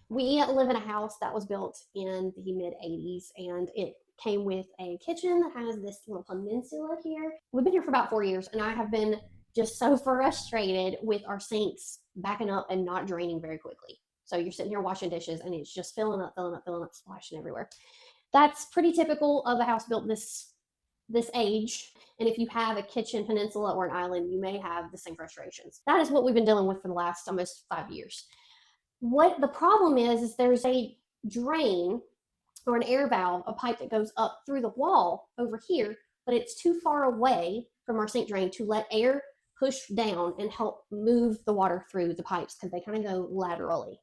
We live in a house that was built in the mid 80s, and it came with a kitchen that has this little peninsula here. We've been here for about 4 years, and I have been just so frustrated with our sinks backing up and not draining very quickly. So you're sitting here washing dishes and it's just filling up, splashing everywhere. That's pretty typical of a house built this age. And if you have a kitchen peninsula or an island, you may have the same frustrations. That is what we've been dealing with for the last almost 5 years. What the problem is there's a drain or an air valve, a pipe that goes up through the wall over here, but it's too far away from our sink drain to let air push down and help move the water through the pipes because they kind of go laterally.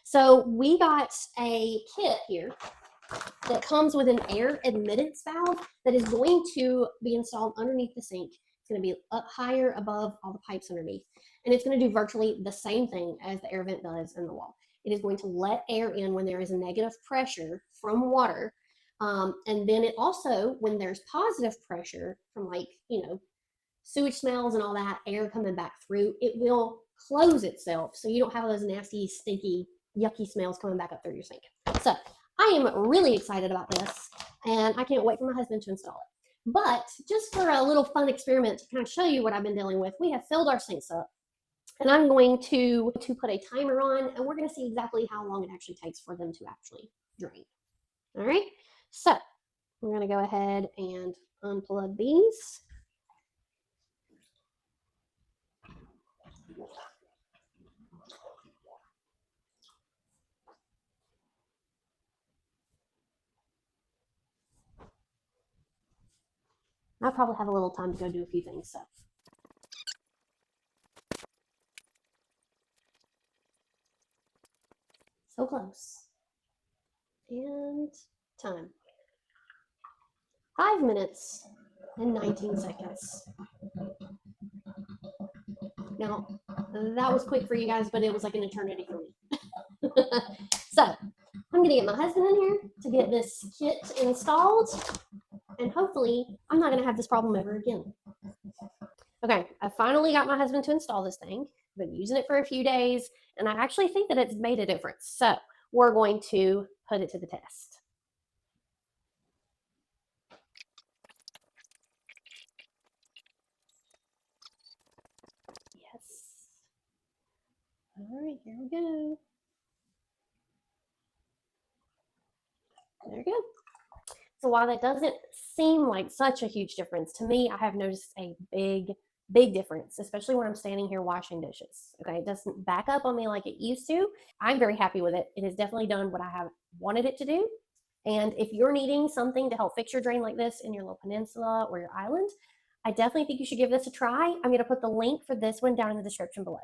So we got a kit here that comes with an air admittance valve that is going to be installed underneath the sink. It's going to be up higher above all the pipes underneath. And it's going to do virtually the same thing as the air vent does in the wall. It is going to let air in when there is a negative pressure from water. And then it also, when there's positive pressure from sewage smells and all that air coming back through, it will close itself. So you don't have those nasty, stinky, yucky smells coming back up through your sink. So I am really excited about this, and I can't wait for my husband to install it. But just for a little fun experiment to kind of show you what I've been dealing with, we have filled our sinks up, and I'm going to put a timer on, and we're going to see exactly how long it actually takes for them to actually drain. All right, so we're going to go ahead and unplug these. I probably have a little time to go do a few things, so close. And time. 5 minutes and 19 seconds. Now, that was quick for you guys, but it was like an eternity for me. So, I'm gonna get my husband in here to get this kit installed, and hopefully I'm not gonna have this problem ever again. Okay, I finally got my husband to install this thing. I've been using it for a few days, and I actually think that it's made a difference. So we're going to put it to the test. Yes. All right, here we go. There we go. So while that doesn't seem like such a huge difference, to me, I have noticed a big difference, especially when I'm standing here washing dishes. Okay, it doesn't back up on me like it used to. I'm very happy with it. It has definitely done what I have wanted it to do. And if you're needing something to help fix your drain like this in your little peninsula or your island, I definitely think you should give this a try. I'm going to put the link for this one down in the description below.